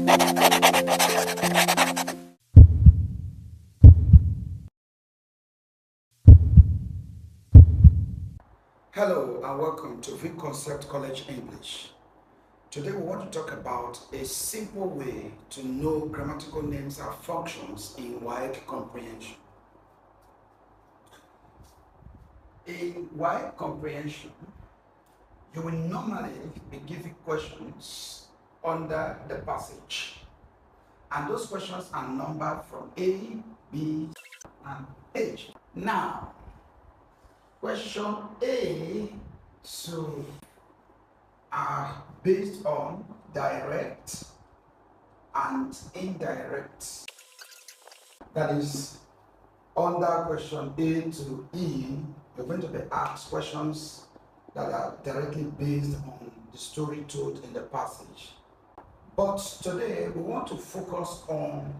Hello and welcome to Concept College English. Today we want to talk about a simple way to know grammatical names and functions in WAEC comprehension. In WAEC comprehension, you will normally be given questions under the passage, and those questions are numbered from A, B, and H. Now, question A are based on direct and indirect. That is, under question A to E, you're going to be asked questions that are directly based on the story told in the passage. But today we want to focus on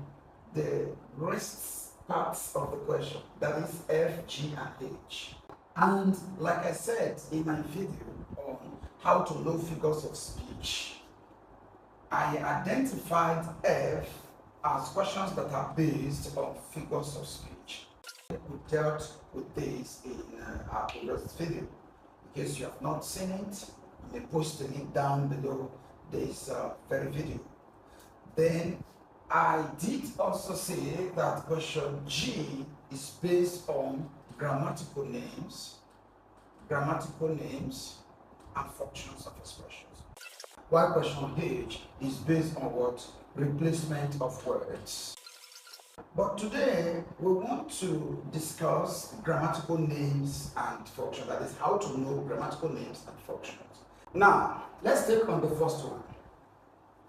the rest parts of the question, that is F, G, and H. And like I said in my video on how to know figures of speech, I identified F as questions that are based on figures of speech. We dealt with this in our previous video. In case you have not seen it, you may post the link down below this very video. Then I did also say that question G is based on grammatical names, and functions of expressions. While question H is based on what? Replacement of words. But today we want to discuss grammatical names and functions. That is, how to know grammatical names and functions. Now, let's take on the first one.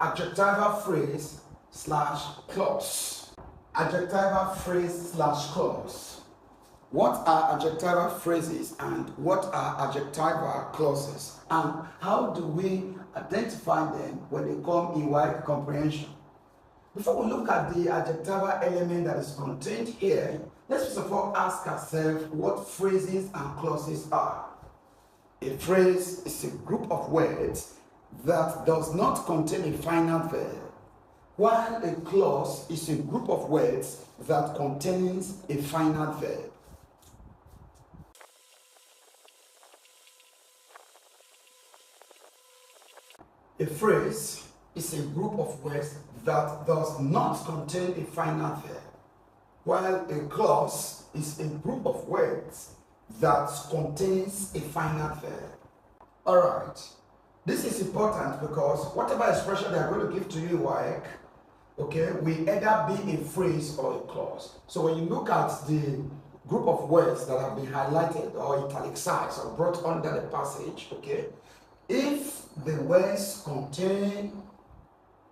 Adjectival phrase / clause. Adjectival phrase / clause. What are adjectival phrases and what are adjectival clauses? And how do we identify them when they come in WAEC comprehension? Before we look at the adjectival element that is contained here, let's first of all ask ourselves what phrases and clauses are. A phrase is a group of words that does not contain a final verb, while a clause is a group of words that contains a final verb. A phrase is a group of words that does not contain a final verb, while a clause is a group of words that contains a final verb. Alright, this is important because whatever expression they are going to give to you in WAEC, okay, will either be a phrase or a clause. So when you look at the group of words that have been highlighted or italicized or brought under the passage, okay, if the words contain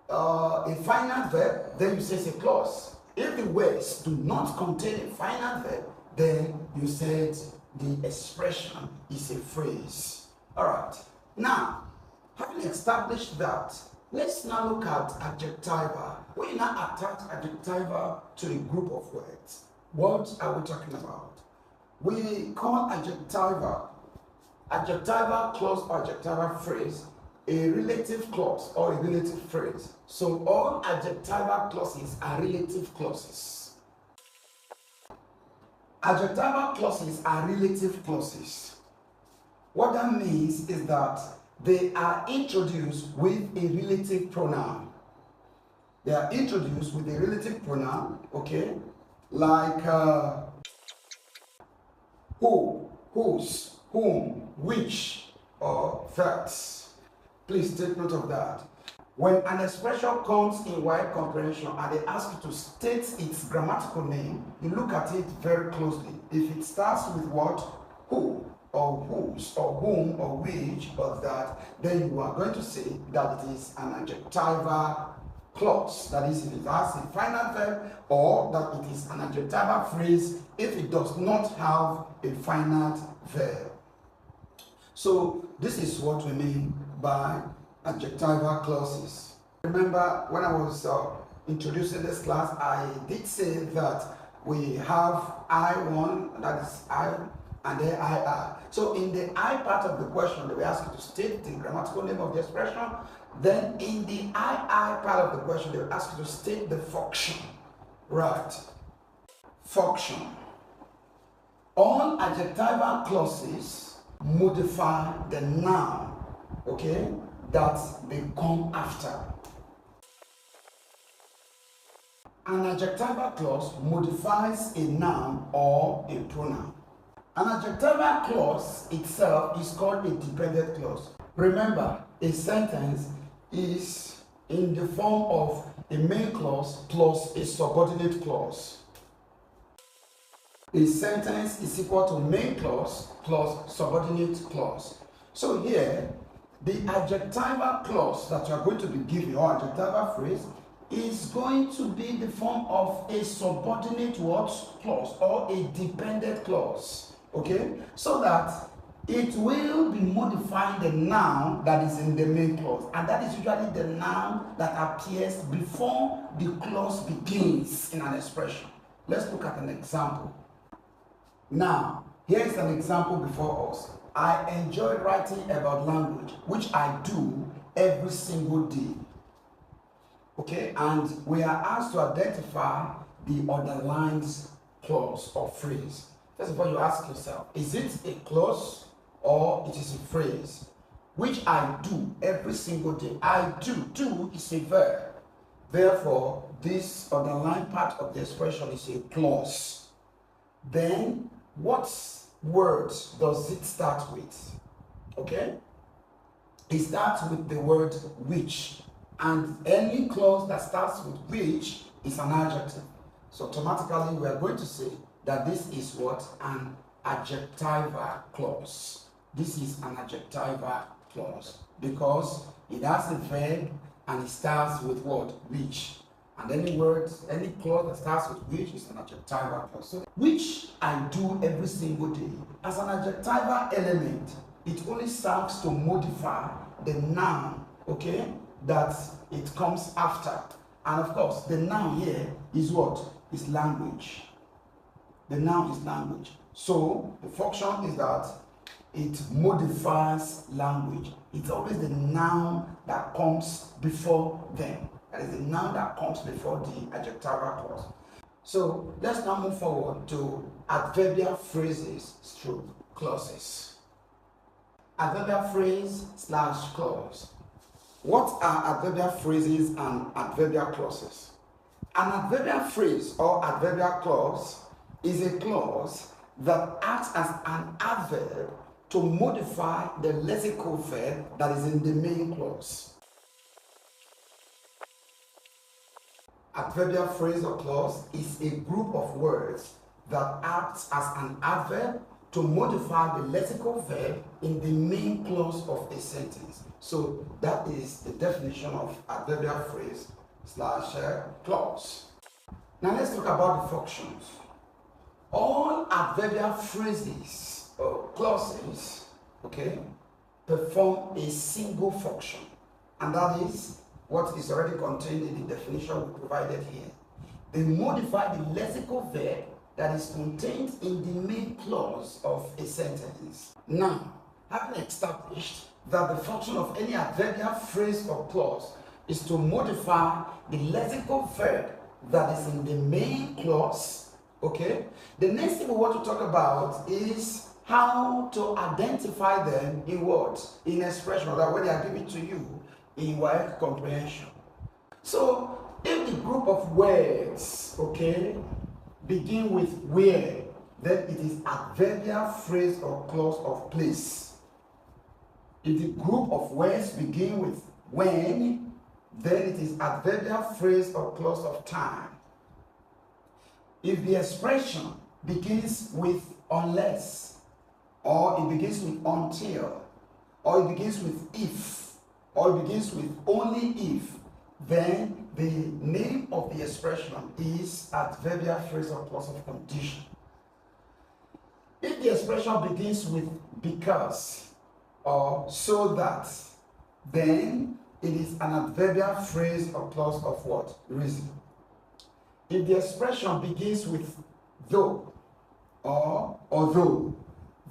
a final verb, then you say it's a clause. If the words do not contain a final verb, then you said the expression is a phrase. Alright, now, having established that, let's now look at adjectiva. When you now attach adjectiva to a group of words, what are we talking about? We call adjectiva clause or adjectival phrase a relative clause or a relative phrase. So all adjectival clauses are relative clauses. Adjectival clauses are relative clauses. What that means is that they are introduced with a relative pronoun. They are introduced with a relative pronoun, okay? Like who, whose, whom, which, or that. Please take note of that. When an expression comes in WAEC comprehension and they ask you to state its grammatical name, you look at it very closely. If it starts with what? Who, or whose, or whom, or which, or that, then you are going to say that it is an adjectival clause. That is, if it has a final verb, or that it is an adjectival phrase if it does not have a final verb. So this is what we mean by adjectival clauses. Remember, when I was introducing this class, I did say that we have I1, that is I, and then IR. So in the I part of the question, they will ask you to state the grammatical name of the expression. Then in the II part of the question, they will ask you to state the function. Right. Function. All adjectival clauses modify the noun, okay, that they come after. An adjectival clause modifies a noun or a pronoun. An adjectival clause itself is called a dependent clause. Remember, a sentence is in the form of a main clause plus a subordinate clause. A sentence is equal to main clause plus subordinate clause. So here, the adjectival clause that you are going to be given, or adjectival phrase, is going to be the form of a subordinate what clause or a dependent clause. Okay? So that it will be modifying the noun that is in the main clause. And that is usually the noun that appears before the clause begins in an expression. Let's look at an example. Now, here is an example before us. I enjoy writing about language, which I do every single day. Okay, and we are asked to identify the underlined clause or phrase. First of all, you ask yourself, is it a clause or it is a phrase? Which I do every single day. I do is a verb. Therefore, this underlined part of the expression is a clause. Then, what word does it start with? Okay? It starts with the word which. And any clause that starts with which is an adjective. So automatically we are going to say that this is what? An adjectival clause. This is an adjectival clause because it has a verb and it starts with what? Which. And any clause that starts with which is an adjectival clause. So which I do every single day. As an adjectival element, it only serves to modify the noun, okay, that it comes after. And of course, the noun here is what? Is language. The noun is language. So the function is that it modifies language. It's always the noun that comes before them. That is the noun that comes before the adjectival clause. So let's now move forward to adverbial phrases stroke clauses. Adverbial phrase / clause. What are adverbial phrases and adverbial clauses? An adverbial phrase or adverbial clause is a clause that acts as an adverb to modify the lexical verb that is in the main clause. Adverbial phrase or clause is a group of words that acts as an adverb to modify the lexical verb in the main clause of a sentence. So that is the definition of adverbial phrase / clause. Now let's talk about the functions. All adverbial phrases or clauses, okay, perform a single function, and that is what is already contained in the definition we provided here. They modify the lexical verb that is contained in the main clause of a sentence. Now, having established that the function of any adverbial phrase or clause is to modify the lexical verb that is in the main clause, okay, the next thing we want to talk about is how to identify them in words, in expression, that when they are given to you in WAEC comprehension. So, if the group of words, okay, begin with where, then it is adverbial phrase or clause of place. If the group of words begin with when, then it is adverbial phrase or clause of time. If the expression begins with unless, or it begins with until, or it begins with if, or it begins with only if, then the name of the expression is adverbial phrase or clause of condition. If the expression begins with because or so that, then it is an adverbial phrase or clause of what? Reason. If the expression begins with though or although,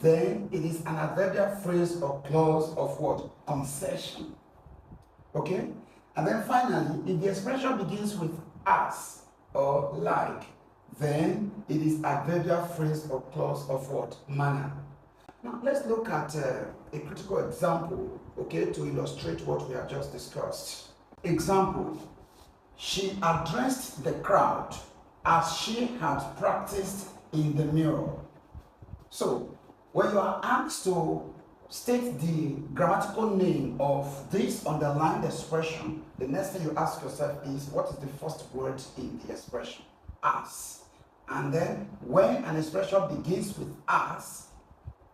then it is an adverbial phrase or clause of what? Concession. Okay? And then finally, if the expression begins with as or like, then it is adverbial phrase or clause of what? Manner. Now, let's look at a critical example, okay, to illustrate what we have just discussed. Example, she addressed the crowd as she had practiced in the mirror. So, when you are asked to state the grammatical name of this underlined expression, the next thing you ask yourself is, what is the first word in the expression? As. And then, when an expression begins with as,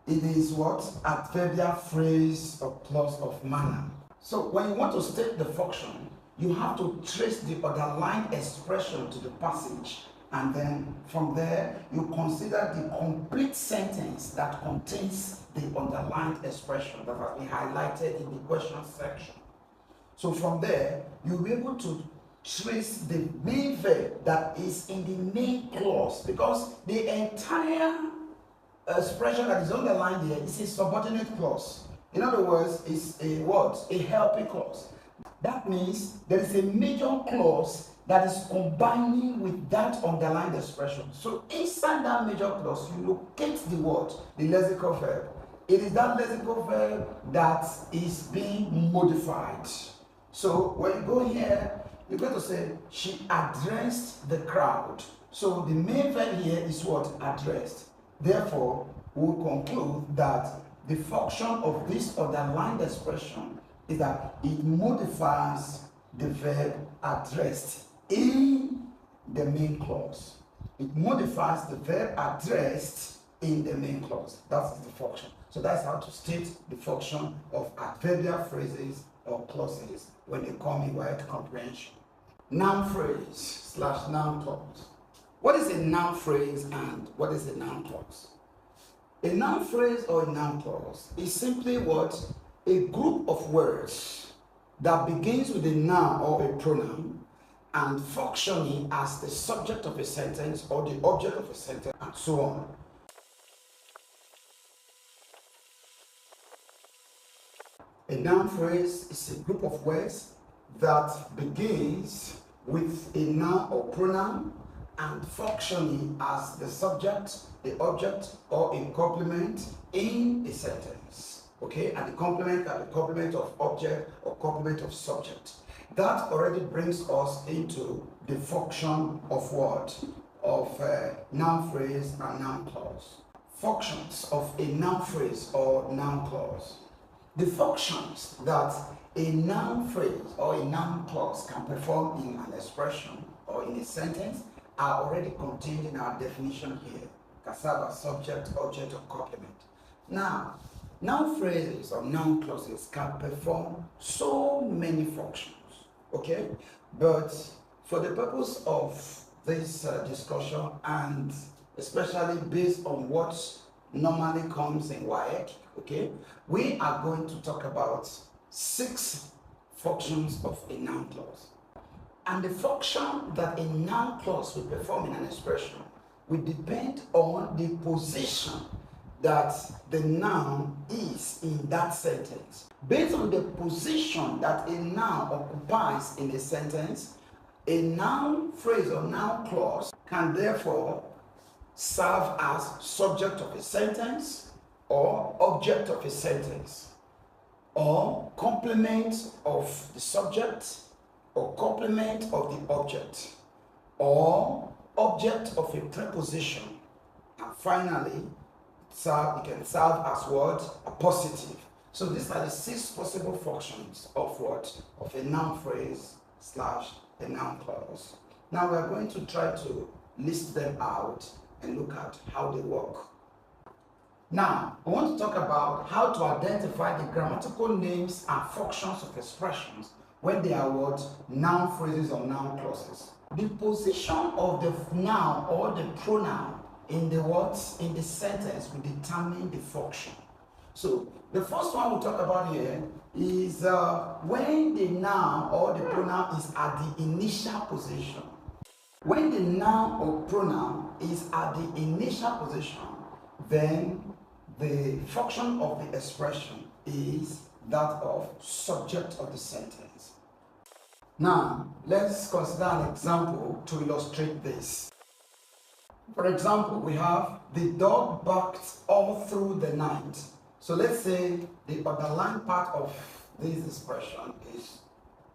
it is what? Adverbial phrase or clause of manner. So when you want to state the function, you have to trace the underlined expression to the passage, and then from there you consider the complete sentence that contains the underlined expression that has been highlighted in the question section. So from there, you'll be able to trace the main verb that is in the main clause, because the entire expression that is underlined here is a subordinate clause. In other words, it's a what? A helping clause. That means there is a major clause that is combining with that underlined expression. So inside that major clause, you locate the word, the lexical verb. It is that lexical verb that is being modified. So when you go here, you're going to say, she addressed the crowd. So the main verb here is what? Addressed. Therefore, we'll conclude that the function of this underlined expression is that it modifies the verb addressed in the main clause. It modifies the verb addressed in the main clause. That's the function. So that's how to state the function of adverbial phrases or clauses when they come in WAEC comprehension. Noun phrase / noun clause. What is a noun phrase and what is a noun clause? A noun phrase or a noun clause is simply what? A group of words that begins with a noun or a pronoun and functioning as the subject of a sentence or the object of a sentence and so on. A noun phrase is a group of words that begins with a noun or pronoun and functioning as the subject, the object, or a complement in a sentence. Okay, and the complement are the complement of object or complement of subject. That already brings us into the function of what? Of noun phrase and noun clause. Functions of a noun phrase or noun clause. The functions that a noun phrase or a noun clause can perform in an expression or in a sentence are already contained in our definition here. Cassava, subject, object, or complement. Now, noun phrases or noun clauses can perform so many functions, okay? But for the purpose of this discussion, and especially based on what normally comes in WAEC, okay, we are going to talk about 6 functions of a noun clause. And the function that a noun clause will perform in an expression will depend on the position that the noun is in that sentence. Based on the position that a noun occupies in a sentence, a noun phrase or noun clause can therefore serve as subject of a sentence or object of a sentence, or complement of the subject or complement of the object, or object of a preposition, and finally it can serve as what? A positive. So these are the 6 possible functions of what? Of a noun phrase / a noun clause. Now we are going to try to list them out and look at how they work. Now, I want to talk about how to identify the grammatical names and functions of expressions when they are what? Noun phrases or noun clauses. The position of the noun or the pronoun in the words in the sentence will determine the function. So the first one we'll talk about here is when the noun or the pronoun is at the initial position. When the noun or pronoun is at the initial position, then the function of the expression is that of subject of the sentence. Now, let's consider an example to illustrate this. For example, we have the dog barked all through the night. So let's say the underlying part of this expression is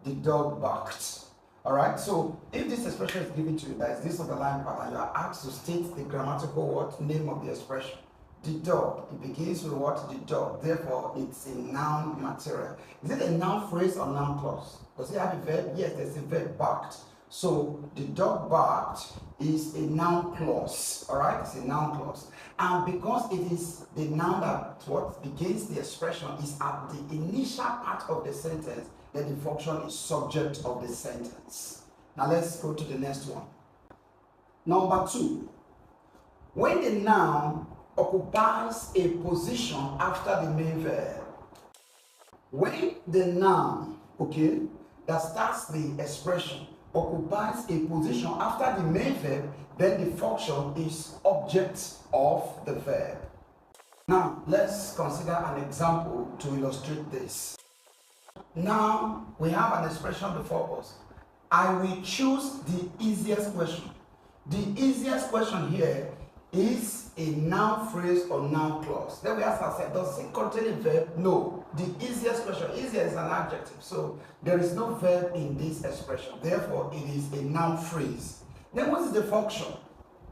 the dog barked. Alright, so if this expression is given to you, that is this underlying part, and you are asked to state the grammatical what name of the expression. The dog, it begins with what? The dog. Therefore, it's a noun material. Is it a noun phrase or noun clause? Does it have a verb? Yes, there's a verb, barked. So the dog barked is a noun clause. Alright, it's a noun clause. And because it is the noun that what begins the expression is at the initial part of the sentence, then the function is subject of the sentence. Now let's go to the next one. Number 2. When the noun occupies a position after the main verb. When the noun, okay, that starts the expression occupies a position after the main verb, then the function is object of the verb. Now, let's consider an example to illustrate this. Now, we have an expression before us. I will choose the easiest question. The easiest question here is a noun phrase or noun clause. Then we ask ourselves, does it contain a verb? No. The easiest question, easier is an adjective. So there is no verb in this expression. Therefore, it is a noun phrase. Then what is the function?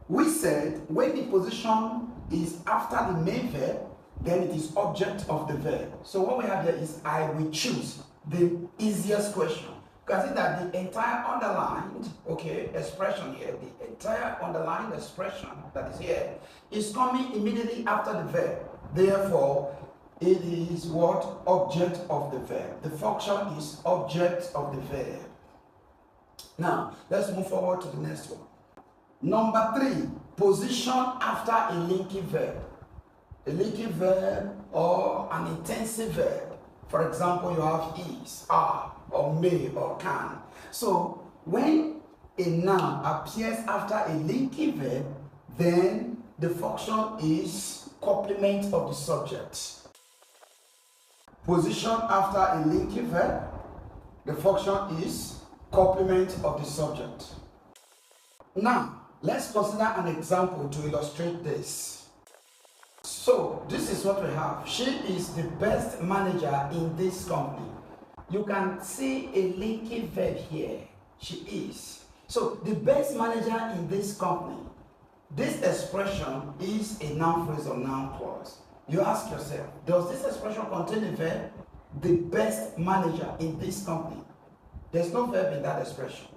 We said when the position is after the main verb, then it is object of the verb. So what we have here is I will choose the easiest question. Consider that the entire underlined, okay, expression here, the entire underlined expression that is here is coming immediately after the verb. Therefore, it is what? Object of the verb. The function is object of the verb. Now, let's move forward to the next one. Number 3, position after a linking verb. A linking verb or an intensive verb. For example, you have is, are, or may, or can. So, when a noun appears after a linking verb, then the function is complement of the subject. Position after a linking verb, the function is complement of the subject. Now, let's consider an example to illustrate this. So, this is what we have. She is the best manager in this company. You can see a linking verb here. She is. So, the best manager in this company. This expression is a noun phrase or noun clause. You ask yourself, does this expression contain a verb? The best manager in this company. There's no verb in that expression.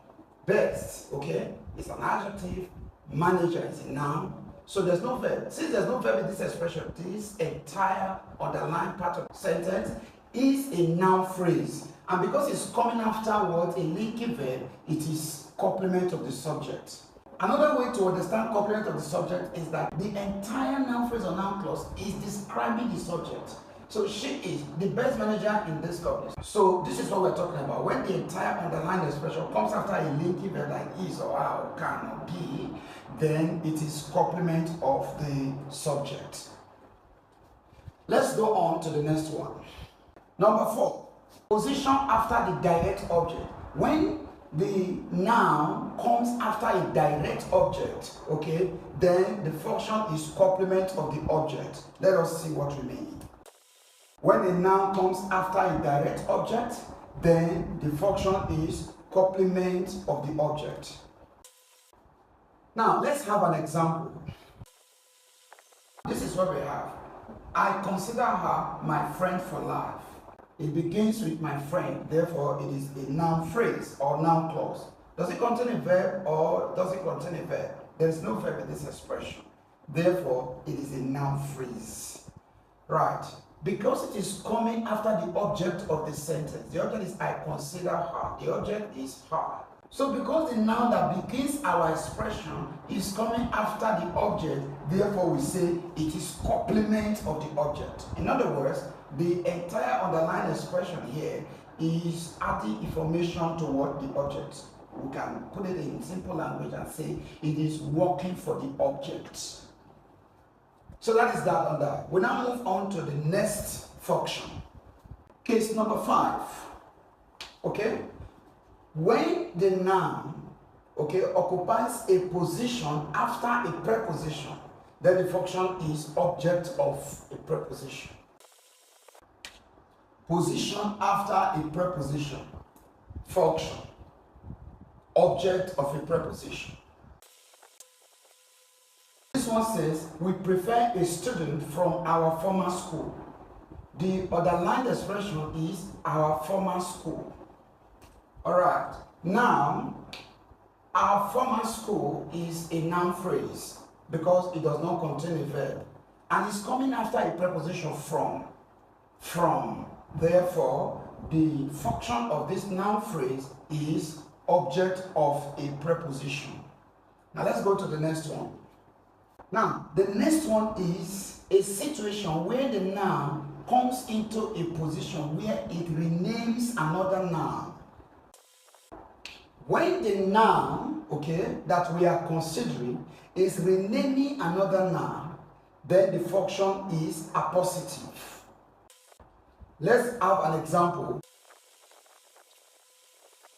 Best, okay, is an adjective. Manager is a noun. So there's no verb. Since there's no verb in this expression, this entire underlying part of the sentence is a noun phrase. And because it's coming afterwards a linking verb, it is complement of the subject. Another way to understand complement of the subject is that the entire noun phrase or noun clause is describing the subject. So she is the best manager in this company. So this is what we're talking about. When the entire underlying expression comes after a linking verb like is or are or can or be, then it is complement of the subject. Let's go on to the next one. Number 4, position after the direct object. When the noun comes after a direct object, okay, then the function is complement of the object. Let us see what we mean. When a noun comes after a direct object, then the function is complement of the object. Now, let's have an example. This is what we have. I consider her my friend for life. It begins with my friend, therefore it is a noun phrase or noun clause. Does it contain a verb or does it contain a verb? There is no verb in this expression. Therefore, it is a noun phrase. Right. Because it is coming after the object of the sentence. The object is I consider her. The object is her. So because the noun that begins our expression is coming after the object, therefore we say it is complement of the object. In other words, the entire underlying expression here is adding information toward the object. We can put it in simple language and say it is working for the object. So that is that on that. We now move on to the next function. Case number 5. Okay? When the noun, okay, occupies a position after a preposition, then the function is object of a preposition. Position after a preposition, function, object of a preposition. This one says, we prefer a student from our former school. The underlined expression is our former school. Alright, now, our former school is a noun phrase because it does not contain a verb. And it's coming after a preposition from. Therefore, the function of this noun phrase is object of a preposition. Now let's go to the next one. Now, the next one is a situation where the noun comes into a position where it renames another noun. When the noun, okay, that we are considering is renaming another noun, then the function is appositive. Let's have an example.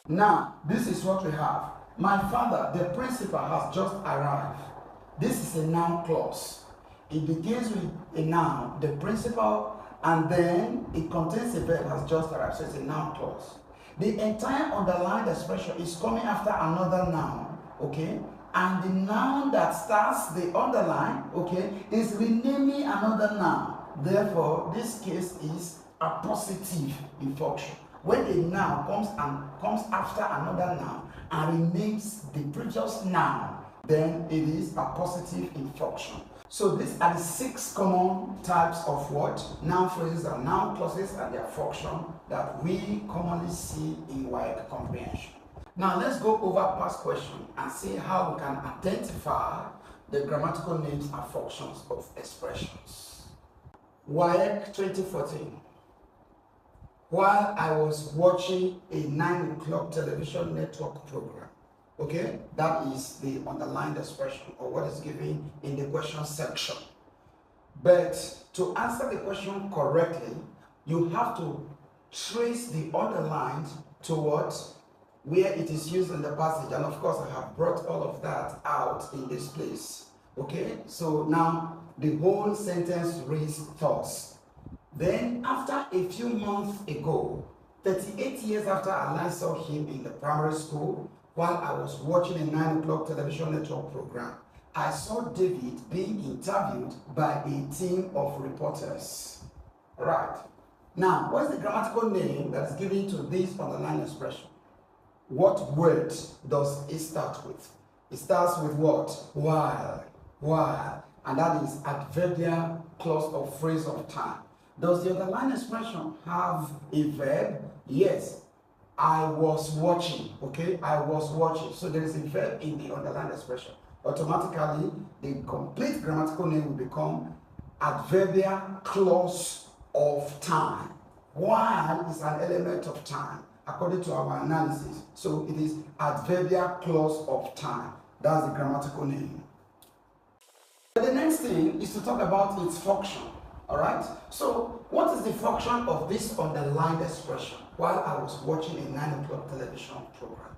Now, this is what we have. My father, the principal, has just arrived. This is a noun clause. It begins with a noun, the principal, and then it contains a verb, has just arrived. So it's a noun clause. The entire underlined expression is coming after another noun, okay? And the noun that starts the underline, okay, is renaming another noun. Therefore, this case is appositive in function. When a noun comes after another noun and renames the previous noun, then it is appositive in function. So these are the 6 common types of what? Noun phrases and noun clauses and their function that we commonly see in WAEC comprehension. Now let's go over past question and see how we can identify the grammatical names and functions of expressions. WAEC 2014. While I was watching a 9 o'clock television network program. Okay, that is the underlined expression or what is given in the question section. But to answer the question correctly, you have to trace the underlined to what, where it is used in the passage. And of course, I have brought all of that out in this place. Okay, so now the whole sentence reads thus. Then after a few months ago, 38 years after I last saw him in the primary school, while I was watching a 9 o'clock television network program, I saw David being interviewed by a team of reporters. Right. Now, what's the grammatical name that is given to this underlined expression? What word does it start with? It starts with what? While. And that is adverbial clause or phrase of time. Does the underlined expression have a verb? Yes. I was watching, okay? I was watching. So there is a verb in the underlined expression. Automatically, the complete grammatical name will become adverbial clause of time. While is an element of time, according to our analysis. So it is adverbial clause of time. That's the grammatical name. The next thing is to talk about its function. Alright, so what is the function of this underlined expression while I was watching a 9 o'clock television program?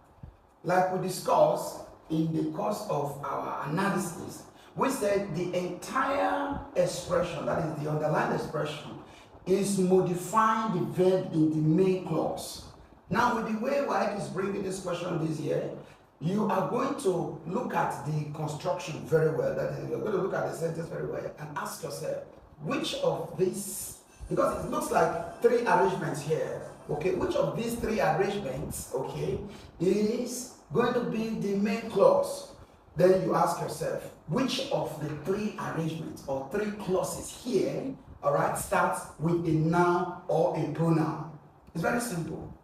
Like we discussed in the course of our analysis, we said the entire expression, that is the underlined expression, is modifying the verb in the main clause. Now with the way WAEC is bringing this question this year, you are going to look at the construction very well, that is, you're going to look at the sentence very well and ask yourself, which of these, because it looks like 3 arrangements here, okay, which of these 3 arrangements, okay, is going to be the main clause? Then you ask yourself, which of the 3 arrangements or 3 clauses here, all right, starts with a noun or a pronoun? It's very simple.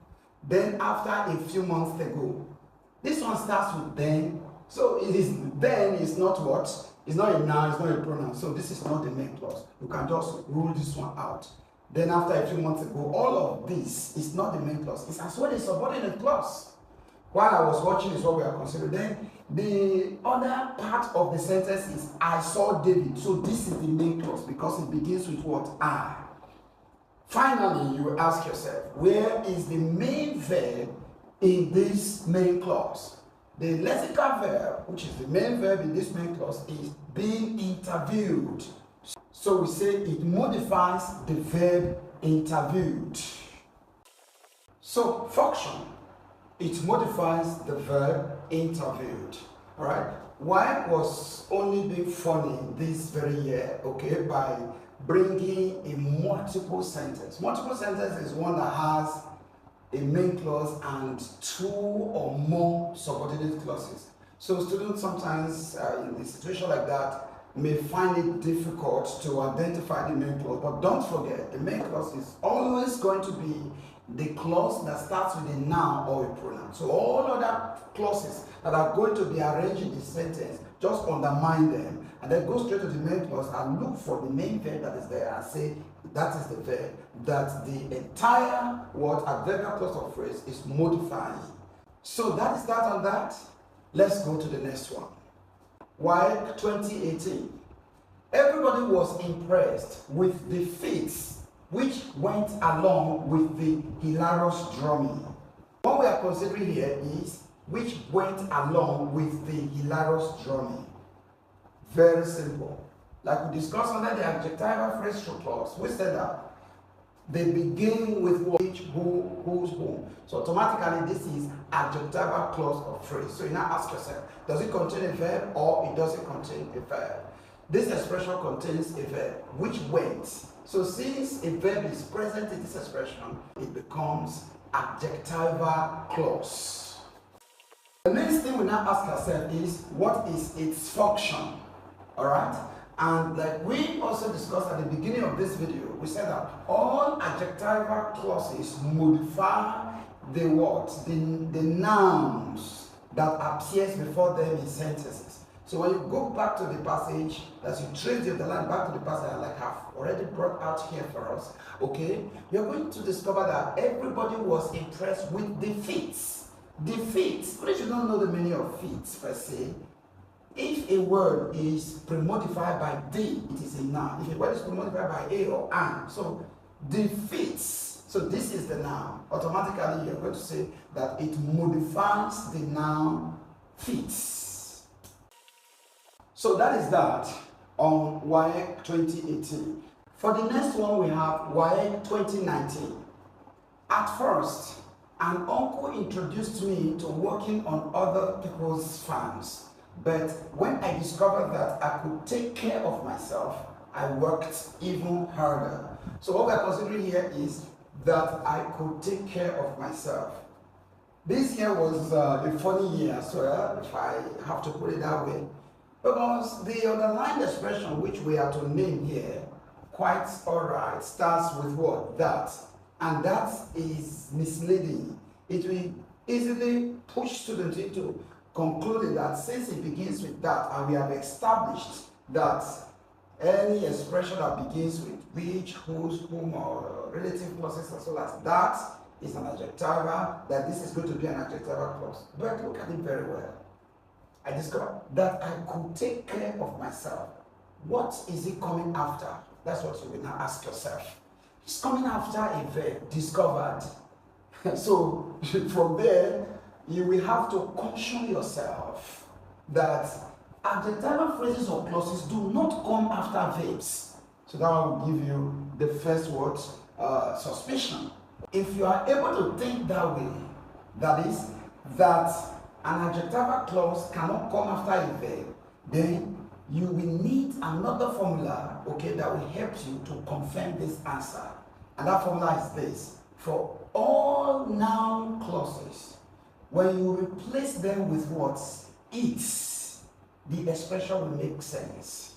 Then after a few months ago, this one starts with then, so it is then is not what? It's not a noun, it's not a pronoun, so this is not the main clause. You can just rule this one out. Then after a few months ago, all of this is not the main clause. It's as well a subordinate clause. While I was watching is what we are considering. Then the other part of the sentence is I saw David. So this is the main clause because it begins with what? I. Finally, you will ask yourself, where is the main verb in this main clause? The lexical verb, which is the main verb in this main clause, is being interviewed. So we say it modifies the verb interviewed. So function, it modifies the verb interviewed. All right. WAEC was only being funny this very year, okay, by bringing a multiple sentence. Multiple sentence is one that has a main clause and two or more subordinate clauses. So students sometimes in a situation like that may find it difficult to identify the main clause, but don't forget, the main clause is always going to be the clause that starts with a noun or a pronoun. So all other clauses that are going to be arranged in the sentence, just undermine them and then go straight to the main clause and look for the main verb that is there and say that is the verb that the entire word adverbial clause or phrase is modifying. So that is that on that. Let's go to the next one. WAEC 2018. Everybody was impressed with the feats which went along with the hilarious drumming. What we are considering here is which went along with the hilarious drumming. Very simple. Like we discussed under the adjectival phrase clause, we said that they begin with which, who, whose, whom. So automatically this is adjectival clause or phrase. So you now ask yourself, does it contain a verb or it doesn't contain a verb? This expression contains a verb which went. So since a verb is present in this expression, it becomes adjectival clause. The next thing we now ask ourselves is, what is its function? Alright? And like we also discussed at the beginning of this video, we said that all adjectival clauses modify the words, the nouns that appears before them in sentences. So when you go back to the passage, as you trace the line back to the passage, like I've already brought out here for us, okay, you're going to discover that everybody was impressed with the feats. The feats, but if you don't know the meaning of feats per se, if a word is premodified by the, it is a noun. If a word is premodified by a or an, so the feats, so this is the noun. Automatically, you're going to say that it modifies the noun feats. So that is that on WAEC 2018. For the next one, we have WAEC 2019. At first, an uncle introduced me to working on other people's farms. But when I discovered that I could take care of myself, I worked even harder. So what we're considering here is that I could take care of myself. This year was a funny year as well, if I have to put it that way. Because the underlined expression which we are to name here, quite alright, starts with what? That. And that is misleading. It will easily push students into concluding that since it begins with that, and we have established that any expression that begins with which, whose, whom, or relative clauses as well as that is an adjectival, that this is going to be an adjectival clause. But look at it very well. I discovered that I could take care of myself. What is it coming after? That's what you will now ask yourself. It's coming after a verb, discovered. So from there, you will have to caution yourself that adjectival phrases or clauses do not come after verbs. So that will give you the first word, suspicion. If you are able to think that way, that is, that an adjectival clause cannot come after a verb, then you will need another formula, okay, that will help you to confirm this answer. And that formula is this. For all noun clauses, when you replace them with what? It's, the expression will make sense.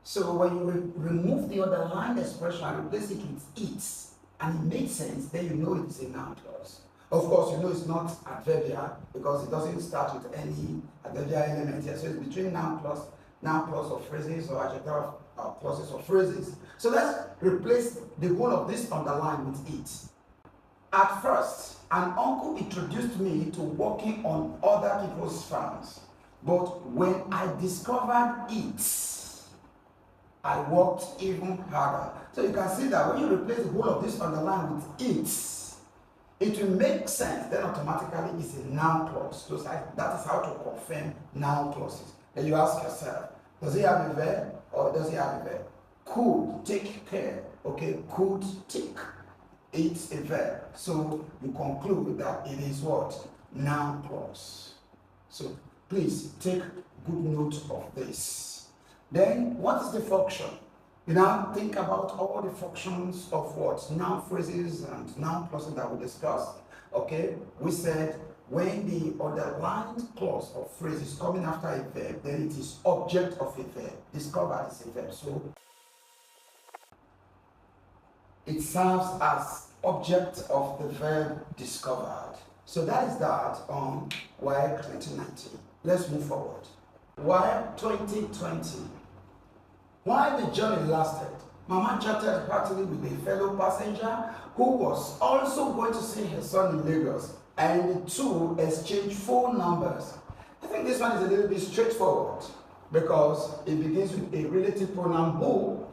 So when you remove the underlined expression and replace it with it's, and it makes sense, then you know it's a noun clause. Of course, you know it's not adverbial because it doesn't start with any adverbial element here. So it's between noun clause or phrases or adjective clauses or phrases. So let's replace the whole of this underline with it. At first, an uncle introduced me to working on other people's farms. But when I discovered it, I worked even harder. So you can see that when you replace the whole of this underline with it will make sense. Then automatically it's a noun clause. So that is how to confirm noun clauses. Then you ask yourself, does it have a verb or does it have a verb? Could, take care, okay, could take. It's a verb. So you conclude that it is what? Noun clause. So please take good note of this. Then what is the function? You now think about all the functions of what? Noun phrases and noun clauses that we discussed. Okay, we said when the underlined clause or phrase is coming after a verb, then it is object of a verb. Discovered is a verb. So it serves as object of the verb discovered. So that is that on WAEC 2019. Let's move forward. WAEC 2020. While the journey lasted, Mama chatted heartily with a fellow passenger who was also going to see her son in Lagos, and the two exchanged phone numbers. I think this one is a little bit straightforward because it begins with a relative pronoun who.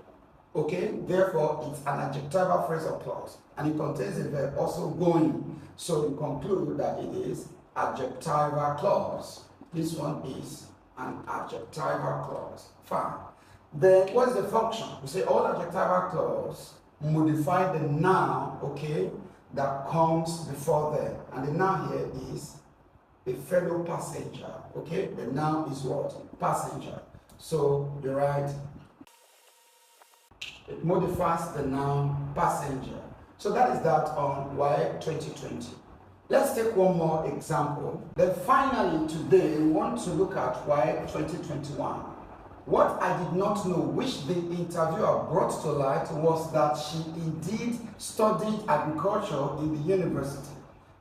Okay, therefore it's an adjectival phrasal clause and it contains a verb also going. So you conclude that it is adjectival clause. This one is an adjectival clause. Fine. Then what is the function? We say all adjectival clause modify the noun, okay, that comes before them. And the noun here is a fellow passenger. Okay, the noun is what? Passenger. So you write it modifies the noun passenger. So that is that on WAEC 2020. Let's take one more example. Then finally today we want to look at WAEC 2021. What I did not know, which the interviewer brought to light, was that she indeed studied agriculture in the university,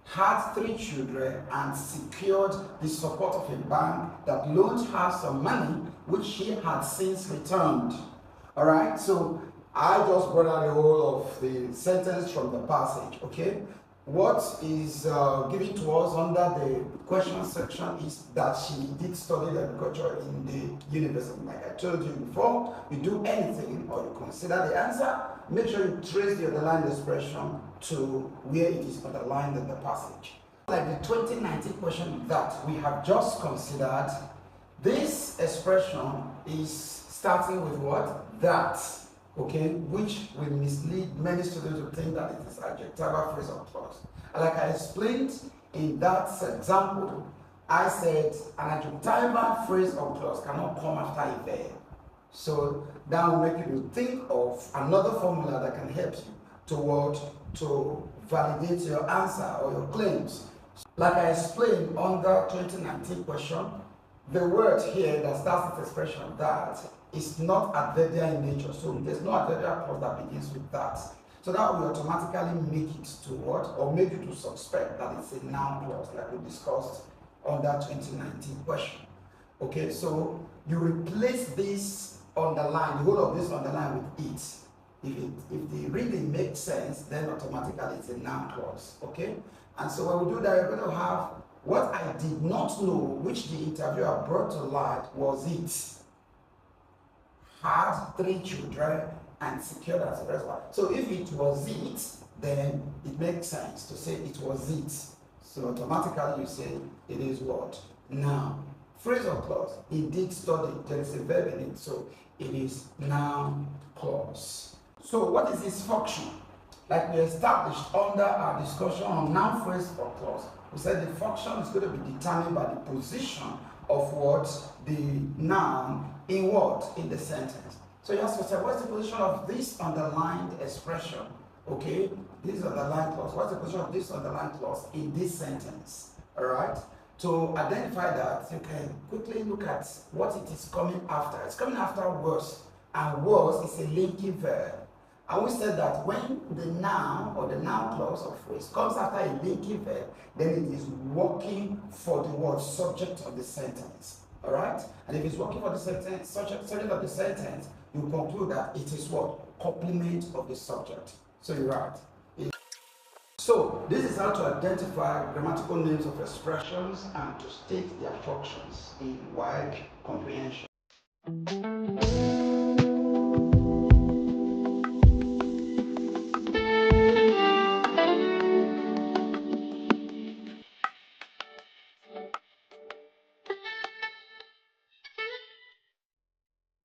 had 3 children, and secured the support of a bank that loaned her some money, which she had since returned. All right, so I just brought out the whole of the sentence from the passage, okay? What is given to us under the question section is that she did study agriculture in the university. Like I told you before, you do anything or you consider the answer, make sure you trace the underlined expression to where it is underlined in the passage. Like the 2019 question that we have just considered, this expression is starting with what? That. Okay, which will mislead many students to think that it is adjectival phrasal clause. And like I explained in that example, I said an adjectival phrasal clause cannot come after a verb. So that will make you think of another formula that can help you to validate your answer or your claims. Like I explained on the 2019 question, the word here that starts with expression that is not adverbial in nature, so there's no adverbial clause that begins with that. So that will automatically make it to what? Or make you to suspect that it's a noun clause like we discussed on that 2019 question. Okay, so you replace this underline, the whole of this underline with it. If the reading makes sense, then automatically it's a noun clause. Okay? And so when we do that, you're going to have what I did not know, which the interviewer brought to light, was it. Had 3 children and secured as a reservoir. So if it was it, then it makes sense to say it was it. So automatically you say it is what? Noun. Phrasal clause, he did study, there is a verb in it, so it is noun clause. So what is its function? Like we established under our discussion on noun phrasal clause, we said the function is going to be determined by the position of what? The noun in what? In the sentence. So you ask yourself, what's the position of this underlined expression? Okay, this underlined clause. What's the position of this underlined clause in this sentence? All right. To identify that, you can quickly look at what it is coming after. It's coming after was, and was is a linking verb. And we said that when the noun or the noun clause or phrase comes after a linking verb, then it is working for the word subject of the sentence. All right? And if it's working for the sentence, subject of the sentence, you conclude that it is what? Complement of the subject. So you're right. So this is how to identify grammatical names of expressions and to state their functions in WAEC comprehension.